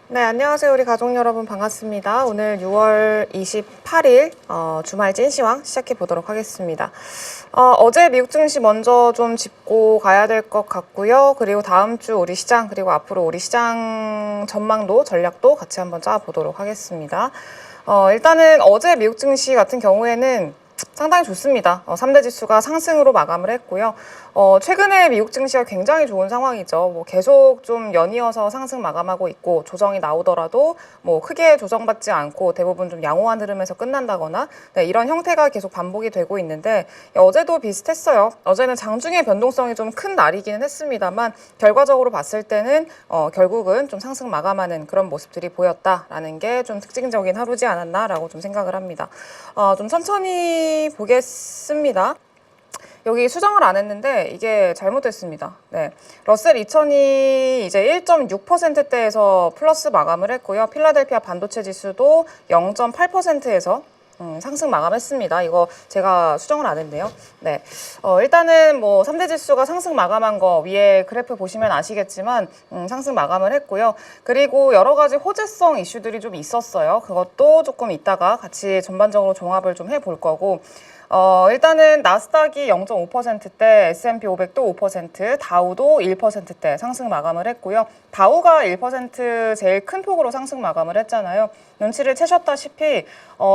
네, 안녕하세요. 우리 가족 여러분 반갑습니다. 오늘 6월 28일 주말 찐시황 시작해 보도록 하겠습니다. 어제 미국 증시 먼저 좀 짚고 가야 될 것 같고요. 그리고 다음 주 우리 시장, 그리고 앞으로 우리 시장 전망도 전략도 같이 한번 짜보도록 하겠습니다. 일단은 어제 미국 증시 같은 경우에는 상당히 좋습니다. 3대 지수가 상승으로 마감을 했고요. 최근에 미국 증시가 굉장히 좋은 상황이죠. 뭐 계속 좀 연이어서 상승 마감하고 있고 조정이 나오더라도 뭐 크게 조정받지 않고 대부분 좀 양호한 흐름에서 끝난다거나 이런 형태가 계속 반복이 되고 있는데 어제도 비슷했어요. 어제는 장중의 변동성이 좀 큰 날이기는 했습니다만 결과적으로 봤을 때는 결국은 좀 상승 마감하는 그런 모습들이 보였다라는 게 좀 특징적인 하루지 않았나라고 좀 생각을 합니다. 좀 천천히 보겠습니다. 여기 수정을 안 했는데 이게 잘못됐습니다. 네, 러셀 2000이 이제 1.6%대에서 플러스 마감을 했고요. 필라델피아 반도체 지수도 0.8%에서 상승 마감했습니다. 이거 제가 수정을 안 했네요. 네, 일단은 뭐 3대 지수가 상승 마감한 거 위에 그래프 보시면 아시겠지만 상승 마감을 했고요. 그리고 여러 가지 호재성 이슈들이 좀 있었어요. 그것도 조금 이따가 같이 전반적으로 종합을 좀 해볼 거고. 일단은 나스닥이 0.5%대, S&P 500도 5%, 다우도 1%대 상승 마감을 했고요. 다우가 1% 제일 큰 폭으로 상승 마감을 했잖아요. 눈치를 채셨다시피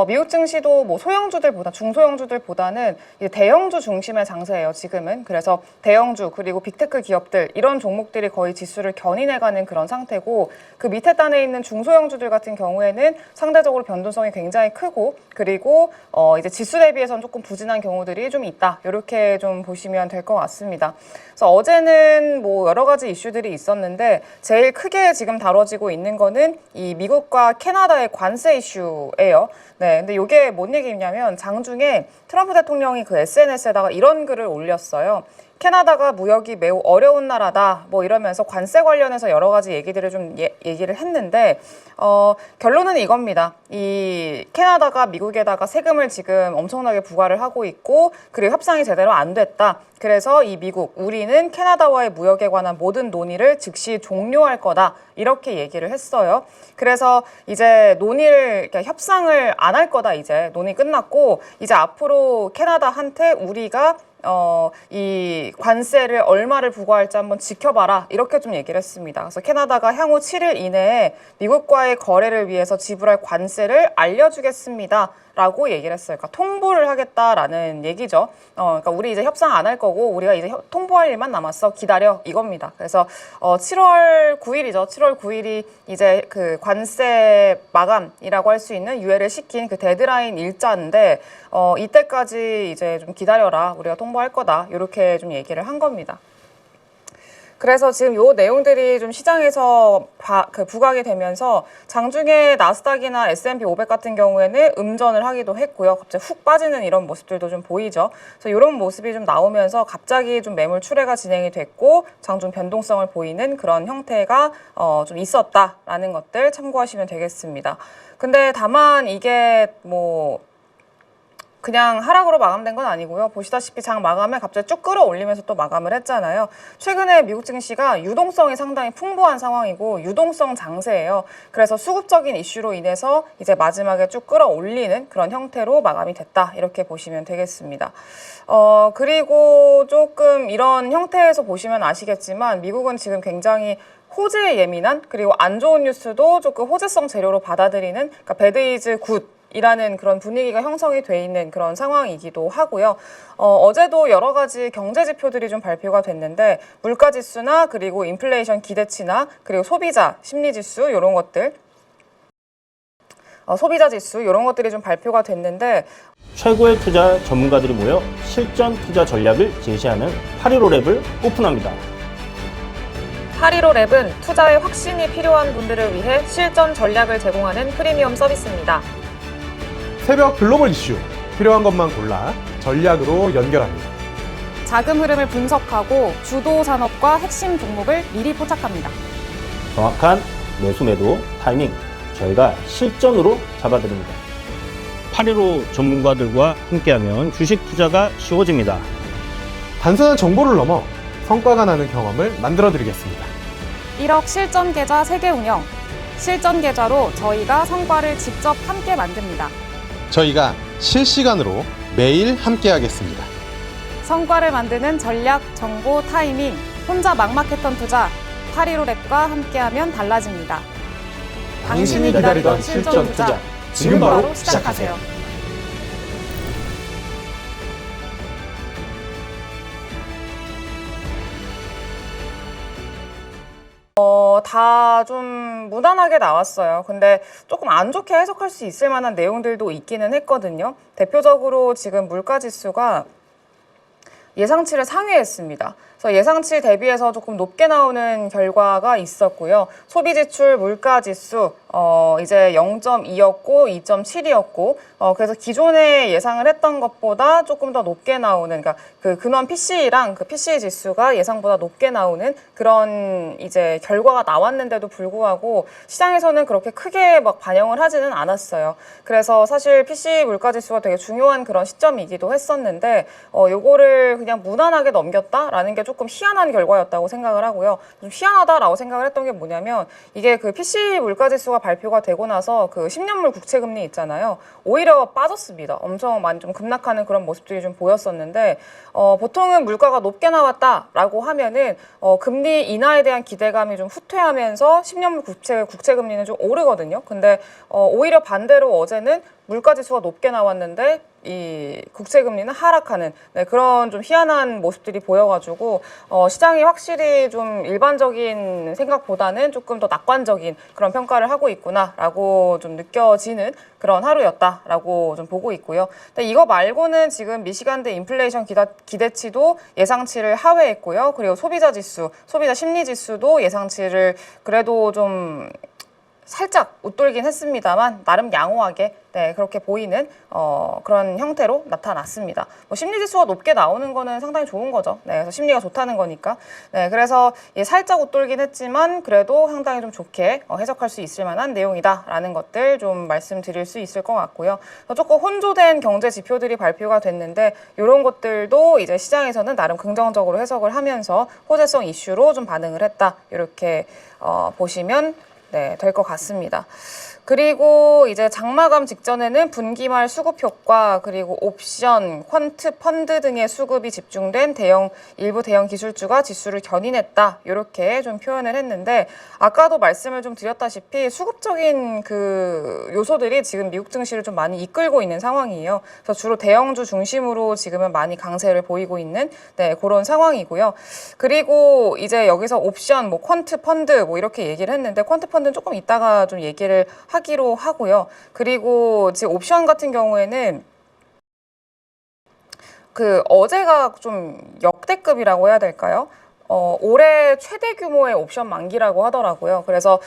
미국 증시도 뭐 소형주들보다 중소형주들보다는 이제 대형주 중심의 장세예요, 지금은. 그래서 대형주 그리고 빅테크 기업들 이런 종목들이 거의 지수를 견인해가는 그런 상태고 그 밑에 단에 있는 중소형주들 같은 경우에는 상대적으로 변동성이 굉장히 크고 그리고 이제 지수 대비해서는 조금 부진한 경우들이 좀 있다. 이렇게 좀 보시면 될 것 같습니다. 그래서 어제는 뭐 여러 가지 이슈들이 있었는데 제일 크게 지금 다뤄지고 있는 거는 이 미국과 캐나다의 관세 이슈예요. 네, 근데 이게 뭔 얘기냐면 장중에 트럼프 대통령이 그 SNS에다가 이런 글을 올렸어요. 캐나다가 무역이 매우 어려운 나라다 뭐 이러면서 관세 관련해서 여러 가지 얘기들을 좀 얘기를 했는데 결론은 이겁니다. 이 캐나다가 미국에다가 세금을 지금 엄청나게 부과를 하고 있고 그리고 협상이 제대로 안 됐다. 그래서 이 미국, 우리는 캐나다와의 무역에 관한 모든 논의를 즉시 종료할 거다. 이렇게 얘기를 했어요. 그래서 이제 논의를, 그러니까 협상을 안 할 거다. 이제 논의 끝났고 이제 앞으로 캐나다한테 우리가 이 관세를 얼마를 부과할지 한번 지켜봐라. 이렇게 좀 얘기를 했습니다. 그래서 캐나다가 향후 7일 이내에 미국과의 거래를 위해서 지불할 관세를 알려주겠습니다. 라고 얘기를 했어요. 그러니까 통보를 하겠다라는 얘기죠. 그러니까 우리 이제 협상 안 할 거고 우리가 이제 통보할 일만 남았어. 기다려. 이겁니다. 그래서 7월 9일이죠. 7월 9일이 이제 그 관세 마감이라고 할 수 있는 유예를 시킨 그 데드라인 일자인데 이때까지 이제 좀 기다려라. 우리가 통보할 거다. 이렇게 좀 얘기를 한 겁니다. 그래서 지금 요 내용들이 좀 시장에서 부각이 되면서 장중에 나스닥이나 S&P 500 같은 경우에는 음전을 하기도 했고요. 갑자기 훅 빠지는 이런 모습들도 좀 보이죠. 그래서 이런 모습이 좀 나오면서 갑자기 좀 매물 출회가 진행이 됐고 장중 변동성을 보이는 그런 형태가 좀 있었다라는 것들 참고하시면 되겠습니다. 근데 다만 이게 뭐 그냥 하락으로 마감된 건 아니고요. 보시다시피 장 마감을 갑자기 쭉 끌어올리면서 또 마감을 했잖아요. 최근에 미국 증시가 유동성이 상당히 풍부한 상황이고 유동성 장세예요. 그래서 수급적인 이슈로 인해서 이제 마지막에 쭉 끌어올리는 그런 형태로 마감이 됐다. 이렇게 보시면 되겠습니다. 그리고 조금 이런 형태에서 보시면 아시겠지만 미국은 지금 굉장히 호재에 예민한 그리고 안 좋은 뉴스도 조금 호재성 재료로 받아들이는 그러니까 배드 이즈 굿 이라는 그런 분위기가 형성이 돼 있는 그런 상황이기도 하고요. 어제도 여러 가지 경제 지표들이 좀 발표가 됐는데 물가 지수나 그리고 인플레이션 기대치나 그리고 소비자 심리 지수 이런 것들 소비자 지수 이런 것들이 좀 발표가 됐는데 최고의 투자 전문가들이 모여 실전 투자 전략을 제시하는 815랩을 오픈합니다. 815랩은 투자에 확신이 필요한 분들을 위해 실전 전략을 제공하는 프리미엄 서비스입니다. 새벽 글로벌 이슈, 필요한 것만 골라 전략으로 연결합니다. 자금 흐름을 분석하고 주도 산업과 핵심 종목을 미리 포착합니다. 정확한 매수 매도 타이밍 저희가 실전으로 잡아드립니다. 815 전문가들과 함께하면 주식 투자가 쉬워집니다. 단순한 정보를 넘어 성과가 나는 경험을 만들어 드리겠습니다. 1억 실전 계좌 세계 운영, 실전 계좌로 저희가 성과를 직접 함께 만듭니다. 저희가 실시간으로 매일 함께하겠습니다. 성과를 만드는 전략, 정보, 타이밍, 혼자 막막했던 투자, 815랩과 함께하면 달라집니다. 당신이 기다리던 실전 투자, 지금 바로 시작하세요. 다 좀 무난하게 나왔어요. 근데 조금 안 좋게 해석할 수 있을 만한 내용들도 있기는 했거든요. 대표적으로 지금 물가지수가 예상치를 상회했습니다. 그래서 예상치 대비해서 조금 높게 나오는 결과가 있었고요. 소비지출 물가지수 이제 0.2였고 2.7이었고 그래서 기존에 예상을 했던 것보다 조금 더 높게 나오는, 그러니까 그 근원 PC랑 그 PCE 지수가 예상보다 높게 나오는 그런 이제 결과가 나왔는데도 불구하고 시장에서는 그렇게 크게 막 반영을 하지는 않았어요. 그래서 사실 PCE 물가지수가 되게 중요한 그런 시점이기도 했었는데 요거를 그냥 무난하게 넘겼다라는 게 조금 희한한 결과였다고 생각을 하고요. 좀 희한하다라고 생각을 했던 게 뭐냐면 이게 그 PCE 물가지수가 발표가 되고 나서 그 10년물 국채금리 있잖아요. 오히려 빠졌습니다. 엄청 많이 좀 급락하는 그런 모습들이 좀 보였었는데 보통은 물가가 높게 나왔다라고 하면은 금리 인하에 대한 기대감이 좀 후퇴하면서 10년물 국채금리는 좀 오르거든요. 근데 오히려 반대로 어제는 물가지수가 높게 나왔는데 이 국채금리는 하락하는 그런 좀 희한한 모습들이 보여가지고 시장이 확실히 좀 일반적인 생각보다는 조금 더 낙관적인 그런 평가를 하고 있구나라고 좀 느껴지는 그런 하루였다라고 좀 보고 있고요. 근데 이거 말고는 지금 미시간대 인플레이션 기대치도 예상치를 하회했고요. 그리고 소비자 지수, 소비자 심리 지수도 예상치를 그래도 좀 살짝 웃돌긴 했습니다만 나름 양호하게 그렇게 보이는 그런 형태로 나타났습니다. 뭐 심리지수가 높게 나오는 거는 상당히 좋은 거죠. 그래서 심리가 좋다는 거니까. 그래서 살짝 웃돌긴 했지만 그래도 상당히 좀 좋게 해석할 수 있을 만한 내용이다라는 것들 좀 말씀드릴 수 있을 것 같고요. 조금 혼조된 경제 지표들이 발표가 됐는데 이런 것들도 이제 시장에서는 나름 긍정적으로 해석을 하면서 호재성 이슈로 좀 반응을 했다. 이렇게 보시면 될 것 같습니다. 그리고 이제 장마감 직전에는 분기말 수급 효과, 그리고 옵션, 퀀트, 펀드 등의 수급이 집중된 일부 대형 기술주가 지수를 견인했다. 이렇게 좀 표현을 했는데 아까도 말씀을 좀 드렸다시피 수급적인 그 요소들이 지금 미국 증시를 좀 많이 이끌고 있는 상황이에요. 그래서 주로 대형주 중심으로 지금은 많이 강세를 보이고 있는 그런 상황이고요. 그리고 이제 여기서 옵션, 뭐 퀀트, 펀드 뭐 이렇게 얘기를 했는데 퀀트 펀드는 조금 이따가 좀 얘기를 하기로 하고요. 그리고 지금 옵션 같은 경우에는 그 어제가 좀 역대급이라고 해야 될까요? 올해 최대 규모의 옵션 만기라고 하더라고요. 그래서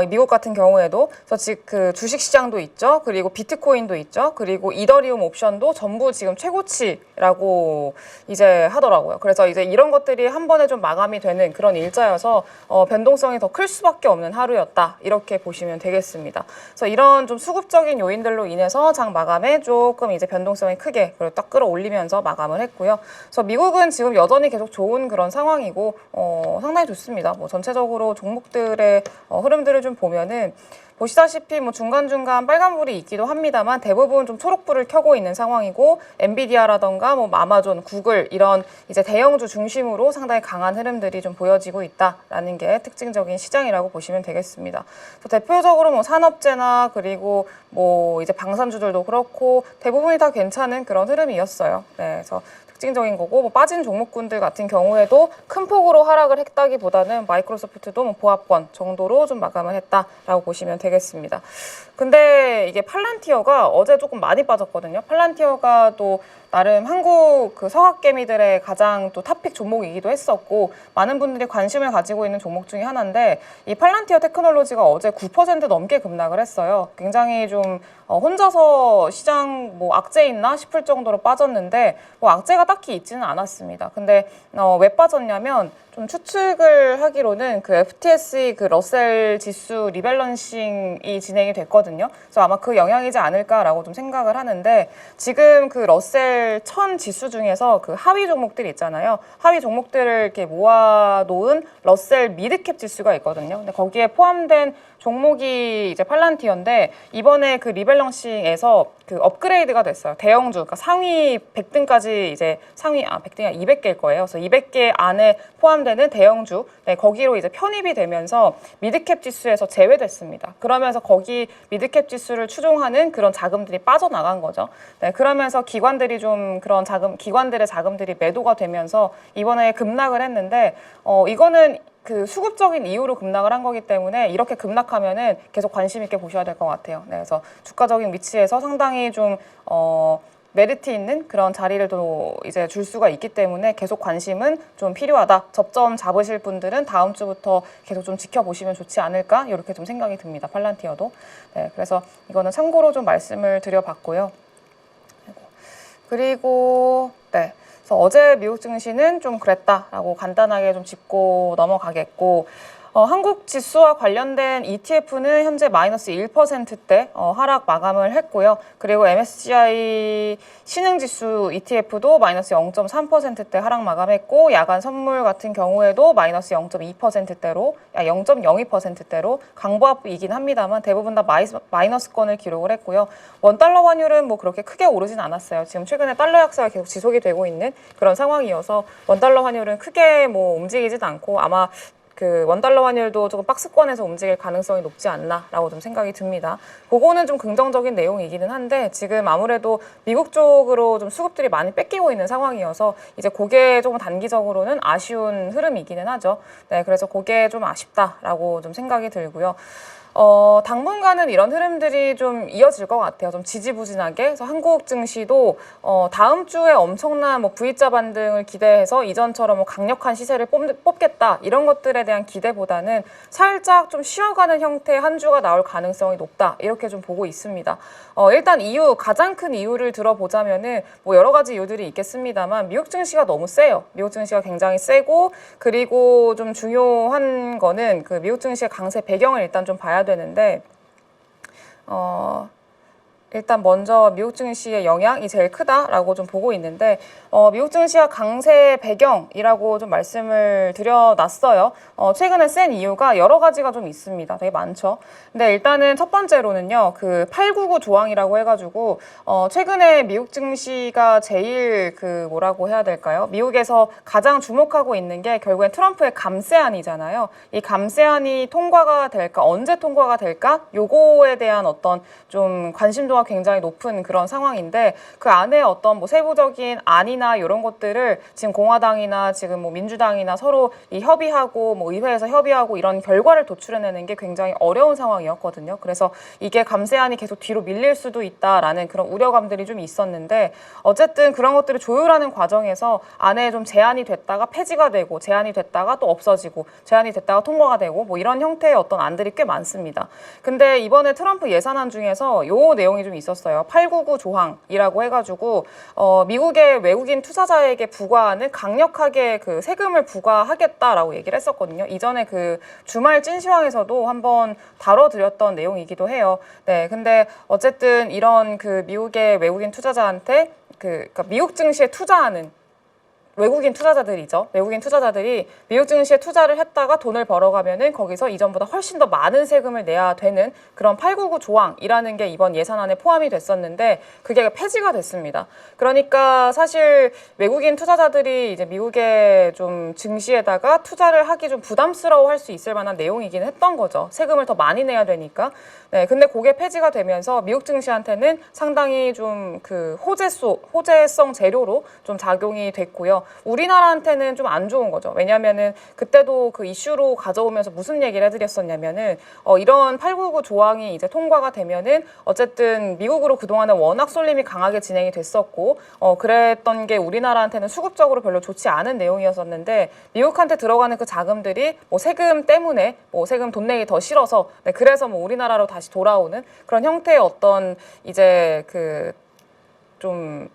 미국 같은 경우에도 즉 그 주식 시장도 있죠. 그리고 비트코인도 있죠. 그리고 이더리움 옵션도 전부 지금 최고치라고 이제 하더라고요. 그래서 이제 이런 것들이 한 번에 좀 마감이 되는 그런 일자여서 변동성이 더 클 수밖에 없는 하루였다. 이렇게 보시면 되겠습니다. 그래서 이런 좀 수급적인 요인들로 인해서 장 마감에 조금 이제 변동성이 크게 그리고 딱 끌어올리면서 마감을 했고요. 그래서 미국은 지금 여전히 계속 좋은 그런 상황이고 상당히 좋습니다. 뭐 전체적으로 종목들의 흐름들을 좀 보면은 보시다시피 뭐 중간중간 빨간불이 있기도 합니다만 대부분 좀 초록불을 켜고 있는 상황이고 엔비디아라던가 뭐 아마존, 구글 이런 이제 대형주 중심으로 상당히 강한 흐름들이 좀 보여지고 있다라는 게 특징적인 시장이라고 보시면 되겠습니다. 대표적으로 뭐 산업재나 그리고 뭐 이제 방산주들도 그렇고 대부분이 다 괜찮은 그런 흐름이었어요. 그래서 특징적인 거고 뭐 빠진 종목군들 같은 경우에도 큰 폭으로 하락을 했다기보다는 마이크로소프트도 뭐 보합권 정도로 좀 마감을 했다라고 보시면 되겠습니다. 근데 이게 팔란티어가 어제 조금 많이 빠졌거든요. 팔란티어가 또 나름 한국 그 서학개미들의 가장 또 탑픽 종목이기도 했었고 많은 분들이 관심을 가지고 있는 종목 중에 하나인데 이 팔란티어 테크놀로지가 어제 9% 넘게 급락을 했어요. 굉장히 좀 혼자서 시장 뭐 악재 있나 싶을 정도로 빠졌는데 뭐 악재가 딱히 있지는 않았습니다. 근데 왜 빠졌냐면 좀 추측을 하기로는 그 FTSE 그 러셀 지수 리밸런싱이 진행이 됐거든요. 그래서 아마 그 영향이지 않을까라고 좀 생각을 하는데 지금 그 러셀 1000 지수 중에서 그 하위 종목들이 있잖아요. 하위 종목들을 이렇게 모아놓은 러셀 미드캡 지수가 있거든요. 근데 거기에 포함된 종목이 이제 팔란티어인데 이번에 그 리밸런싱에서 그 업그레이드가 됐어요. 대형주, 그러니까 상위 100등까지 이제 상위 100등이 200개일 거예요. 그래서 200개 안에 포함되는 대형주, 네, 거기로 이제 편입이 되면서 미드캡 지수에서 제외됐습니다. 그러면서 거기 미드캡 지수를 추종하는 그런 자금들이 빠져나간 거죠. 네, 그러면서 기관들이 좀 그런 기관들의 자금들이 매도가 되면서 이번에 급락을 했는데 이거는 그 수급적인 이유로 급락을 한 거기 때문에 이렇게 급락하면은 계속 관심 있게 보셔야 될 것 같아요. 네, 그래서 주가적인 위치에서 상당히 좀 메리트 있는 그런 자리를 또 이제 줄 수가 있기 때문에 계속 관심은 좀 필요하다. 접점 잡으실 분들은 다음 주부터 계속 좀 지켜보시면 좋지 않을까 이렇게 좀 생각이 듭니다. 팔란티어도. 네, 그래서 이거는 참고로 좀 말씀을 드려봤고요. 그리고 네. 그래서 어제 미국 증시는 좀 그랬다라고 간단하게 좀 짚고 넘어가겠고, 한국 지수와 관련된 ETF는 현재 마이너스 1%대 하락 마감을 했고요. 그리고 MSCI 신흥지수 ETF도 마이너스 0.3%대 하락 마감했고, 야간 선물 같은 경우에도 마이너스 0.2%대로, 0.02%대로 강보합이긴 합니다만 대부분 다 마이너스권을 기록을 했고요. 원달러 환율은 뭐 그렇게 크게 오르진 않았어요. 지금 최근에 달러 약세가 계속 지속이 되고 있는 그런 상황이어서 원달러 환율은 크게 뭐 움직이지도 않고 아마 그 원달러 환율도 조금 박스권에서 움직일 가능성이 높지 않나라고 좀 생각이 듭니다. 그거는 좀 긍정적인 내용이기는 한데 지금 아무래도 미국 쪽으로 좀 수급들이 많이 뺏기고 있는 상황이어서 이제 그게 조금 단기적으로는 아쉬운 흐름이기는 하죠. 네, 그래서 그게 좀 아쉽다라고 좀 생각이 들고요. 당분간은 이런 흐름들이 좀 이어질 것 같아요. 좀 지지부진하게. 그래서 한국 증시도 다음 주에 엄청난 뭐 V자 반등을 기대해서 이전처럼 뭐 강력한 시세를 뽑겠다 이런 것들에 대한 기대보다는 살짝 좀 쉬어가는 형태의 한 주가 나올 가능성이 높다 이렇게 좀 보고 있습니다. 일단 가장 큰 이유를 들어보자면은 뭐 여러 가지 이유들이 있겠습니다만 미국 증시가 너무 세요. 미국 증시가 굉장히 세고 그리고 좀 중요한 거는 그 미국 증시의 강세 배경을 일단 좀 봐야 되는데 일단 먼저 미국 증시의 영향이 제일 크다라고 좀 보고 있는데 미국 증시가 강세 배경이라고 좀 말씀을 드려놨어요. 최근에 센 이유가 여러 가지가 좀 있습니다. 되게 많죠. 근데 일단은 첫 번째로는요. 그 899 조항이라고 해가지고 최근에 미국 증시가 제일 그 뭐라고 해야 될까요? 미국에서 가장 주목하고 있는 게 결국엔 트럼프의 감세안이잖아요. 이 감세안이 통과가 될까? 언제 통과가 될까? 요거에 대한 어떤 좀 관심도가 굉장히 높은 그런 상황인데 그 안에 어떤 뭐 세부적인 안이나 이런 것들을 지금 공화당이나 지금 뭐 민주당이나 서로 이 협의하고 뭐 의회에서 협의하고 이런 결과를 도출해내는 게 굉장히 어려운 상황이었거든요. 그래서 이게 감세안이 계속 뒤로 밀릴 수도 있다라는 그런 우려감들이 좀 있었는데 어쨌든 그런 것들을 조율하는 과정에서 안에 좀 제한이 됐다가 폐지가 되고 제한이 됐다가 또 없어지고 제한이 됐다가 통과가 되고 뭐 이런 형태의 어떤 안들이 꽤 많습니다. 근데 이번에 트럼프 예산안 중에서 요 내용이 좀 있었어요. 899 조항이라고 해가지고 미국의 외국인 투자자에게 부과하는 강력하게 그 세금을 부과하겠다라고 얘기를 했었거든요. 이전에 그 주말 찐시황에서도 한번 다뤄드렸던 내용이기도 해요. 네, 근데 어쨌든 이런 그 미국의 외국인 투자자한테 그러니까 미국 증시에 투자하는 외국인 투자자들이죠. 외국인 투자자들이 미국 증시에 투자를 했다가 돈을 벌어가면은 거기서 이전보다 훨씬 더 많은 세금을 내야 되는 그런 899 조항이라는 게 이번 예산안에 포함이 됐었는데 그게 폐지가 됐습니다. 그러니까 사실 외국인 투자자들이 이제 미국의 좀 증시에다가 투자를 하기 좀 부담스러워할 수 있을 만한 내용이긴 했던 거죠. 세금을 더 많이 내야 되니까. 네, 근데 그게 폐지가 되면서 미국 증시한테는 상당히 좀 그 호재성 재료로 좀 작용이 됐고요. 우리나라한테는 좀 안 좋은 거죠. 왜냐하면은 그때도 그 이슈로 가져오면서 무슨 얘기를 해드렸었냐면은 이런 899 조항이 이제 통과가 되면은 어쨌든 미국으로 그동안에 워낙 쏠림이 강하게 진행이 됐었고 그랬던 게 우리나라한테는 수급적으로 별로 좋지 않은 내용이었었는데 미국한테 들어가는 그 자금들이 뭐 세금 때문에 뭐 세금 돈 내기 더 싫어서 네, 그래서 뭐 우리나라로 다시 돌아오는 그런 형태의 어떤 이제 그 좀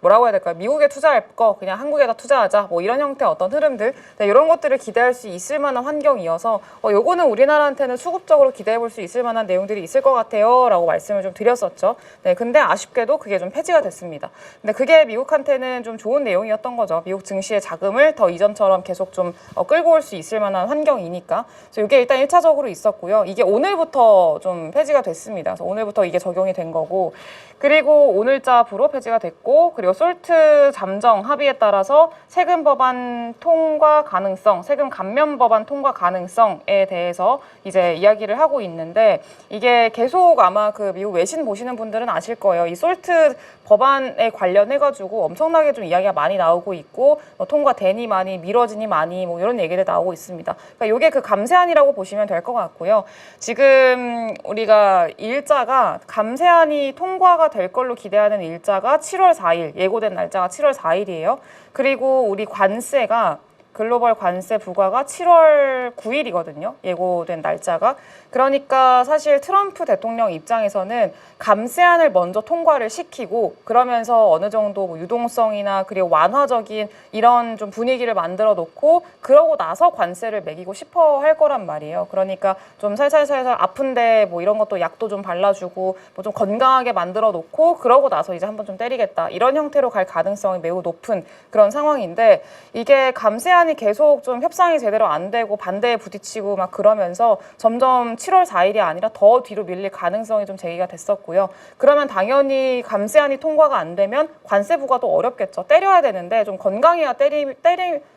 뭐라고 해야 될까요? 미국에 투자할 거 그냥 한국에다 투자하자 뭐 이런 형태의 어떤 흐름들 네, 이런 것들을 기대할 수 있을 만한 환경이어서 요거는 우리나라한테는 수급적으로 기대해 볼 수 있을 만한 내용들이 있을 것 같아요 라고 말씀을 좀 드렸었죠. 네, 근데 아쉽게도 그게 좀 폐지가 됐습니다. 근데 그게 미국한테는 좀 좋은 내용이었던 거죠. 미국 증시의 자금을 더 이전처럼 계속 좀 끌고 올 수 있을 만한 환경이니까. 그래서 이게 일단 1차적으로 있었고요. 이게 오늘부터 좀 폐지가 됐습니다. 그래서 오늘부터 이게 적용이 된 거고 그리고 오늘자부로 폐지가 됐고 그리고 솔트 잠정 합의에 따라서 세금 법안 통과 가능성, 세금 감면 법안 통과 가능성에 대해서 이제 이야기를 하고 있는데 이게 계속 아마 그 미국 외신 보시는 분들은 아실 거예요. 이 솔트 법안에 관련해가지고 엄청나게 좀 이야기가 많이 나오고 있고 통과되니 많이 미뤄지니 많이 뭐 이런 얘기들 나오고 있습니다. 그러니까 이게 그 감세안이라고 보시면 될 것 같고요. 지금 우리가 일자가 감세안이 통과가 될 걸로 기대하는 일자가 7월 4일 예고된 날짜가 7월 4일이에요. 그리고 우리 관세가 글로벌 관세 부과가 7월 9일이거든요. 예고된 날짜가. 그러니까 사실 트럼프 대통령 입장에서는 감세안을 먼저 통과를 시키고 그러면서 어느 정도 뭐 유동성이나 그리고 완화적인 이런 좀 분위기를 만들어 놓고 그러고 나서 관세를 매기고 싶어 할 거란 말이에요. 그러니까 좀 살살살살 아픈데 뭐 이런 것도 약도 좀 발라주고 뭐 좀 건강하게 만들어 놓고 그러고 나서 이제 한번 좀 때리겠다. 이런 형태로 갈 가능성이 매우 높은 그런 상황인데 이게 감세안이 계속 좀 협상이 제대로 안 되고 반대에 부딪히고 막 그러면서 점점 7월 4일이 아니라 더 뒤로 밀릴 가능성이 좀 제기가 됐었고요. 그러면 당연히 감세안이 통과가 안 되면 관세 부과도 어렵겠죠. 때려야 되는데 좀 건강해야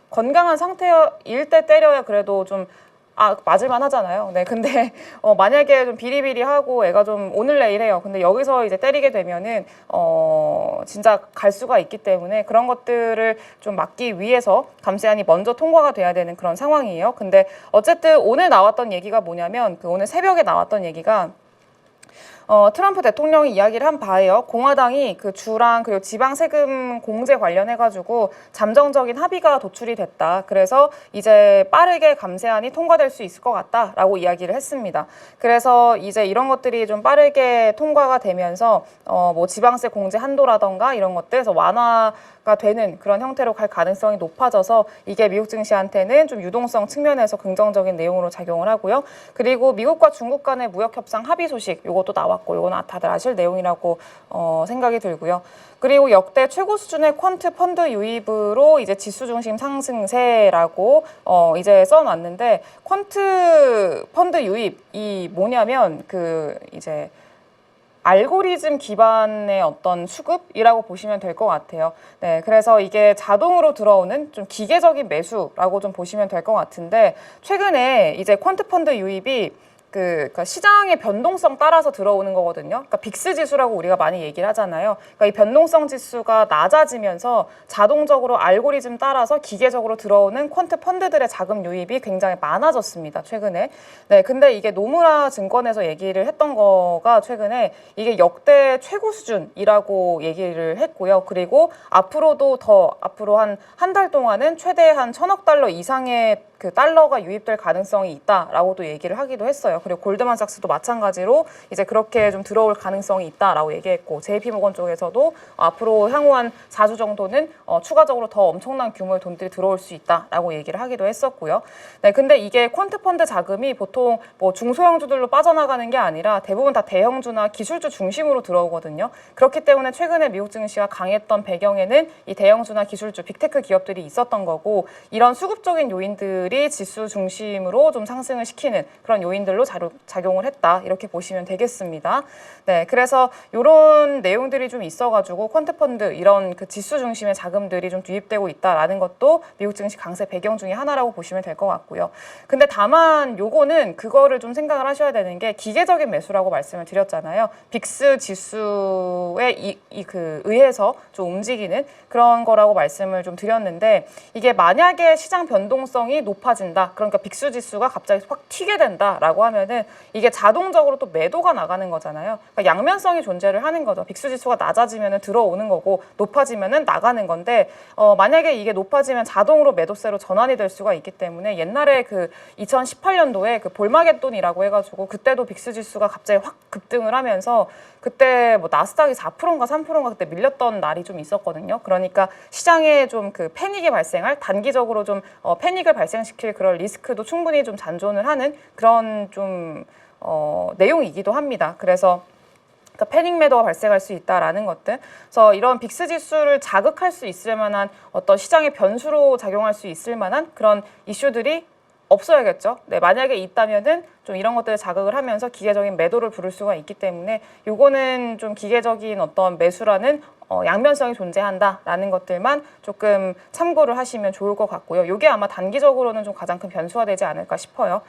건강한 상태일 때 때려야 그래도 좀 맞을만 하잖아요. 네, 근데 만약에 좀 비리비리하고 애가 좀 오늘 내일 해요. 근데 여기서 이제 때리게 되면은 진짜 갈 수가 있기 때문에 그런 것들을 좀 막기 위해서 감세안이 먼저 통과가 돼야 되는 그런 상황이에요. 근데 어쨌든 오늘 나왔던 얘기가 뭐냐면 오늘 새벽에 나왔던 얘기가 트럼프 대통령이 이야기를 한 바예요. 공화당이 그 주랑 그리고 지방 세금 공제 관련해가지고 잠정적인 합의가 도출이 됐다. 그래서 이제 빠르게 감세안이 통과될 수 있을 것 같다라고 이야기를 했습니다. 그래서 이제 이런 것들이 좀 빠르게 통과가 되면서 뭐 지방세 공제 한도라던가 이런 것들에서 완화가 되는 그런 형태로 갈 가능성이 높아져서 이게 미국 증시한테는 좀 유동성 측면에서 긍정적인 내용으로 작용을 하고요. 그리고 미국과 중국 간의 무역 협상 합의 소식 이것도 나왔고 이거는 다들 아실 내용이라고 생각이 들고요. 그리고 역대 최고 수준의 퀀트 펀드 유입으로 이제 지수 중심 상승세라고 이제 써놨는데 퀀트 펀드 유입이 뭐냐면 이제 알고리즘 기반의 어떤 수급이라고 보시면 될 것 같아요. 네, 그래서 이게 자동으로 들어오는 좀 기계적인 매수라고 좀 보시면 될 것 같은데 최근에 이제 퀀트 펀드 유입이 그러니까 시장의 변동성 따라서 들어오는 거거든요. 그러니까 빅스 지수라고 우리가 많이 얘기를 하잖아요. 그러니까 이 변동성 지수가 낮아지면서 자동적으로 알고리즘 따라서 기계적으로 들어오는 퀀트 펀드들의 자금 유입이 굉장히 많아졌습니다. 최근에. 네, 근데 이게 노무라 증권에서 얘기를 했던 거가 최근에 이게 역대 최고 수준이라고 얘기를 했고요. 그리고 앞으로도 앞으로 한 달 동안은 최대 한 1,000억 달러 이상의 그 달러가 유입될 가능성이 있다라고도 얘기를 하기도 했어요. 그리고 골드만삭스도 마찬가지로 이제 그렇게 좀 들어올 가능성이 있다라고 얘기했고 JP모건 쪽에서도 앞으로 향후 한 4주 정도는 추가적으로 더 엄청난 규모의 돈들이 들어올 수 있다라고 얘기를 하기도 했었고요. 네, 근데 이게 퀀트 펀드 자금이 보통 뭐 중소형주들로 빠져나가는 게 아니라 대부분 다 대형주나 기술주 중심으로 들어오거든요. 그렇기 때문에 최근에 미국 증시가 강했던 배경에는 이 대형주나 기술주, 빅테크 기업들이 있었던 거고 이런 수급적인 요인들이 지수 중심으로 좀 상승을 시키는 그런 요인들로 작용을 했다. 이렇게 보시면 되겠습니다. 네, 그래서 이런 내용들이 좀 있어가지고 퀀트 펀드 이런 그 지수 중심의 자금들이 좀 유입되고 있다라는 것도 미국 증시 강세 배경 중에 하나라고 보시면 될 것 같고요. 근데 다만 요거는 그거를 좀 생각을 하셔야 되는 게 기계적인 매수라고 말씀을 드렸잖아요. 빅스 지수에 의해서 좀 움직이는 그런 거라고 말씀을 좀 드렸는데 이게 만약에 시장 변동성이 높은 높아진다. 그러니까 빅스 지수가 갑자기 확 튀게 된다라고 하면은 이게 자동적으로 또 매도가 나가는 거잖아요. 그러니까 양면성이 존재를 하는 거죠. 빅스 지수가 낮아지면은 들어오는 거고 높아지면은 나가는 건데 만약에 이게 높아지면 자동으로 매도세로 전환이 될 수가 있기 때문에 옛날에 그 2018년도에 그 볼마겟돈이라고 해가지고 그때도 빅스 지수가 갑자기 확 급등을 하면서 그때 뭐 나스닥이 4%인가 3%인가 그때 밀렸던 날이 좀 있었거든요. 그러니까 시장에 좀 그 패닉이 발생할 단기적으로 좀 패닉을 발생시킬 그런 리스크도 충분히 좀 잔존을 하는 그런 좀 내용이기도 합니다. 그래서 그러니까 패닉 매도가 발생할 수 있다라는 것들. 그래서 이런 빅스 지수를 자극할 수 있을 만한 어떤 시장의 변수로 작용할 수 있을 만한 그런 이슈들이 없어야겠죠. 네, 만약에 있다면은 좀 이런 것들을 자극을 하면서 기계적인 매도를 부를 수가 있기 때문에 요거는 좀 기계적인 어떤 매수라는 양면성이 존재한다라는 것들만 조금 참고를 하시면 좋을 것 같고요. 이게 아마 단기적으로는 좀 가장 큰 변수가 되지 않을까 싶어요.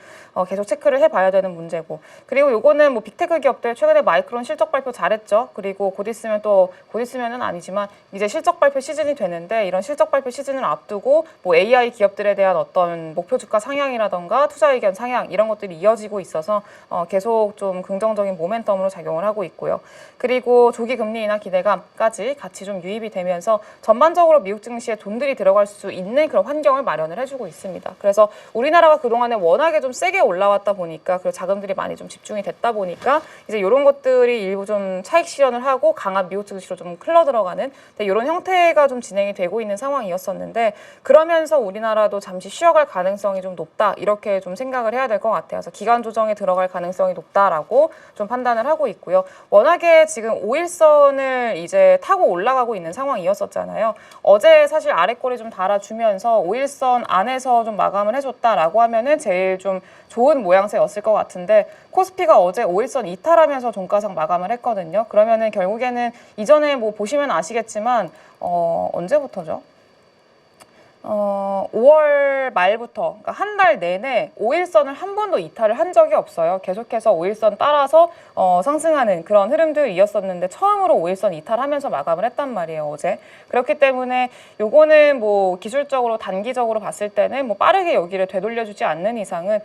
계속 체크를 해봐야 되는 문제고. 그리고 요거는 뭐 빅테크 기업들 최근에 마이크론 실적 발표 잘했죠. 그리고 곧 있으면은 아니지만 이제 실적 발표 시즌이 되는데 이런 실적 발표 시즌을 앞두고 뭐 AI 기업들에 대한 어떤 목표 주가 상향이라던가 투자 의견 상향 이런 것들이 이어지고 있어서 계속 좀 긍정적인 모멘텀으로 작용을 하고 있고요. 그리고 조기 금리 인하 기대감까지 같이 좀 유입이 되면서 전반적으로 미국 증시에 돈들이 들어갈 수 있는 그런 환경을 마련을 해주고 있습니다. 그래서 우리나라가 그동안에 워낙에 좀 세게 올라왔다 보니까 그리고 자금들이 많이 좀 집중이 됐다 보니까 이제 이런 것들이 일부 좀 차익 실현을 하고 강한 미국 증시로 좀 흘러 들어가는 이런 형태가 좀 진행이 되고 있는 상황이었었는데 그러면서 우리나라도 잠시 쉬어갈 가능성이 좀 높다 이렇게 좀 생각을 해야 될 것 같아요. 그래서 기간 조정에 들어갈 가능성이 높다라고 좀 판단을 하고 있고요. 워낙에 지금 5일선을 이제 타고 올라가고 있는 상황이었었잖아요. 어제 사실 아래꼬리 좀 달아주면서 5일선 안에서 좀 마감을 해줬다라고 하면은 제일 좀 좋은 모양새였을 것 같은데 코스피가 어제 5일선 이탈하면서 종가상 마감을 했거든요. 그러면은 결국에는 이전에 뭐 보시면 아시겠지만 언제부터죠? 5월 말부터 그러니까 한 달 내내 5일선을 한 번도 이탈을 한 적이 없어요. 계속해서 5일선 따라서 상승하는 그런 흐름들이었었는데 처음으로 5일선 이탈하면서 마감을 했단 말이에요, 어제. 그렇기 때문에 요거는 뭐 기술적으로 단기적으로 봤을 때는 뭐 빠르게 여기를 되돌려주지 않는 이상은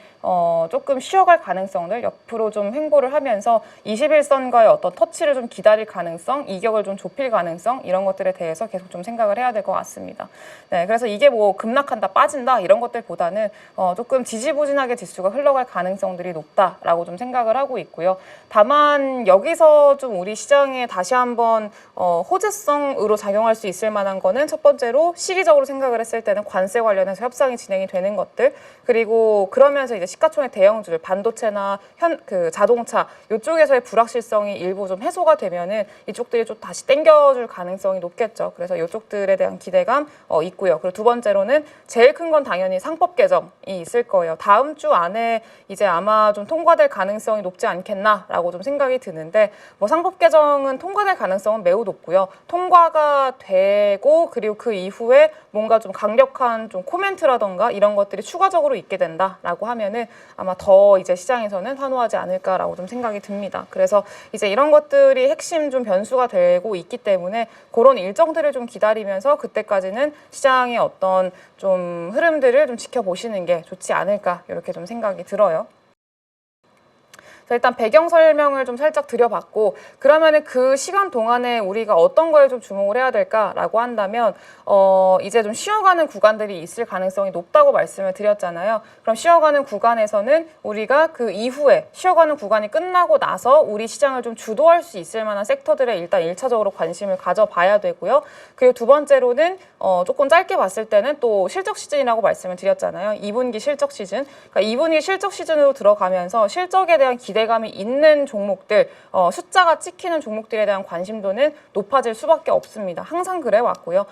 조금 쉬어갈 가능성들 옆으로 좀 횡보를 하면서 21선과의 어떤 터치를 좀 기다릴 가능성, 이격을 좀 좁힐 가능성 이런 것들에 대해서 계속 좀 생각을 해야 될 것 같습니다. 네, 그래서 이게 뭐 급락한다, 빠진다 이런 것들보다는 조금 지지부진하게 지수가 흘러갈 가능성들이 높다라고 좀 생각을 하고 있고요. 다만 여기서 좀 우리 시장에 다시 한번 호재성으로 작용할 수 있을 만한 거는 첫 번째로 시기적으로 생각을 했을 때는 관세 관련해서 협상이 진행이 되는 것들 그리고 그러면서 이제 시가총액 대형주들 반도체나 자동차 이쪽에서의 불확실성이 일부 좀 해소가 되면은 이쪽들이 좀 다시 땡겨줄 가능성이 높겠죠. 그래서 이쪽들에 대한 기대감 있고요. 그리고 두 번째로는 제일 큰 건 당연히 상법 개정이 있을 거예요. 다음 주 안에 이제 아마 좀 통과될 가능성이 높지 않겠나라고 좀 생각이 드는데 뭐 상법 개정은 통과될 가능성은 매우 높고요. 통과가 되고 그리고 그 이후에 뭔가 좀 강력한 좀 코멘트라던가 이런 것들이 추가적으로 있게 된다라고 하면은 아마 더 이제 시장에서는 환호하지 않을까라고 좀 생각이 듭니다. 그래서 이제 이런 것들이 핵심 좀 변수가 되고 있기 때문에 그런 일정들을 좀 기다리면서 그때까지는 시장의 어떤 좀 흐름들을 좀 지켜보시는 게 좋지 않을까 이렇게 좀 생각이 들어요. 일단 배경 설명을 좀 살짝 드려봤고 그러면은 그 시간 동안에 우리가 어떤 거에 좀 주목을 해야 될까라고 한다면 이제 좀 쉬어가는 구간들이 있을 가능성이 높다고 말씀을 드렸잖아요. 그럼 쉬어가는 구간에서는 우리가 그 이후에 쉬어가는 구간이 끝나고 나서 우리 시장을 좀 주도할 수 있을 만한 섹터들에 일단 1차적으로 관심을 가져봐야 되고요. 그리고 두 번째로는 조금 짧게 봤을 때는 또 실적 시즌이라고 말씀을 드렸잖아요. 2분기 실적 시즌. 그러니까 2분기 실적 시즌으로 들어가면서 실적에 대한 기대감이 있는 종목들, 숫자가 찍히는 종목들에 대한 관심도는 높아질 수밖에 없습니다. 항상 그래 왔고요.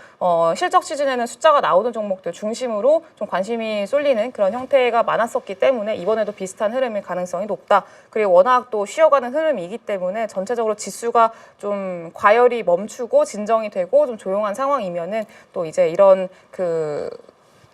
실적 시즌에는 숫자가 나오는 종목들 중심으로 좀 관심이 쏠리는 그런 형태가 많았었기 때문에 이번에도 비슷한 흐름일 가능성이 높다. 그리고 워낙 또 쉬어가는 흐름이기 때문에 전체적으로 지수가 좀 과열이 멈추고 진정이 되고 좀 조용한 상황이면은 또 이제 이런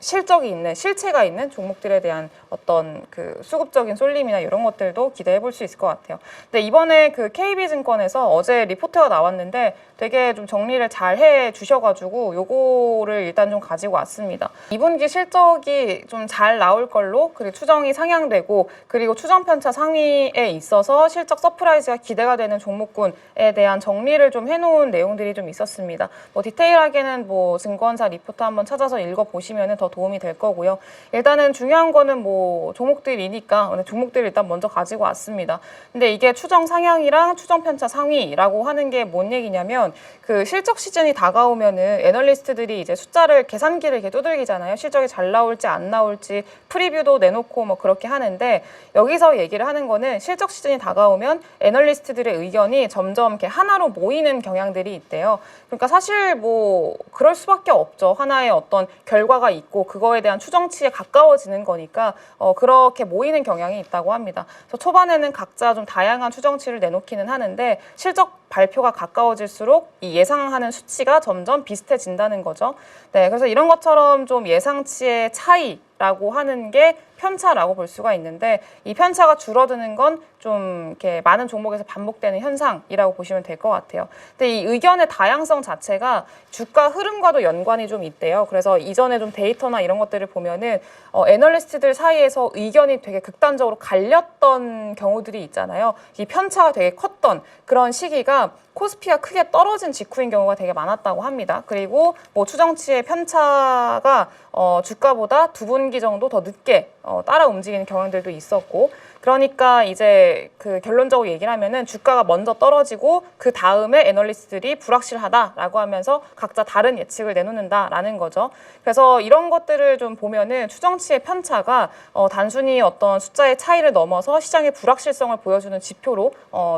실적이 있는, 실체가 있는 종목들에 대한 어떤 그 수급적인 쏠림이나 이런 것들도 기대해 볼 수 있을 것 같아요. 근데 이번에 그 KB증권에서 어제 리포트가 나왔는데 되게 좀 정리를 잘 해 주셔가지고 요거를 일단 좀 가지고 왔습니다. 2분기 실적이 좀 잘 나올 걸로, 그리고 추정이 상향되고, 그리고 추정 편차 상위에 있어서 실적 서프라이즈가 기대가 되는 종목군에 대한 정리를 좀 해놓은 내용들이 좀 있었습니다. 뭐 디테일하게는 뭐 증권사 리포트 한번 찾아서 읽어보시면 더 도움이 될 거고요. 일단은 중요한 거는 뭐 종목들이니까 종목들을 일단 먼저 가지고 왔습니다. 근데 이게 추정 상향이랑 추정 편차 상위라고 하는 게 뭔 얘기냐면 그 실적 시즌이 다가오면은 애널리스트들이 이제 숫자를 계산기를 이렇게 두들기잖아요. 실적이 잘 나올지 안 나올지 프리뷰도 내놓고 뭐 그렇게 하는데 여기서 얘기를 하는 거는 실적 시즌이 다가오면 애널리스트들의 의견이 점점 이렇게 하나로 모이는 경향들이 있대요. 그러니까 사실 뭐 그럴 수밖에 없죠. 하나의 어떤 결과가 있고 그거에 대한 추정치에 가까워지는 거니까 그렇게 모이는 경향이 있다고 합니다. 그래서 초반에는 각자 좀 다양한 추정치를 내놓기는 하는데 실적 발표가 가까워질수록 이 예상하는 수치가 점점 비슷해진다는 거죠. 네, 그래서 이런 것처럼 좀 예상치의 차이라고 하는 게 편차라고 볼 수가 있는데 이 편차가 줄어드는 건 좀 이렇게 많은 종목에서 반복되는 현상이라고 보시면 될 것 같아요. 근데 이 의견의 다양성 자체가 주가 흐름과도 연관이 좀 있대요. 그래서 이전에 좀 데이터나 이런 것들을 보면은 애널리스트들 사이에서 의견이 되게 극단적으로 갈렸던 경우들이 있잖아요. 이 편차가 되게 컸던 그런 시기가 코스피가 크게 떨어진 직후인 경우가 되게 많았다고 합니다. 그리고 뭐 추정치의 편차가 주가보다 2분기 정도 더 늦게 따라 움직이는 경향들도 있었고, 그러니까 이제 그 결론적으로 얘기를 하면은 주가가 먼저 떨어지고 그 다음에 애널리스트들이 불확실하다라고 하면서 각자 다른 예측을 내놓는다라는 거죠. 그래서 이런 것들을 좀 보면은 추정치의 편차가 단순히 어떤 숫자의 차이를 넘어서 시장의 불확실성을 보여주는 지표로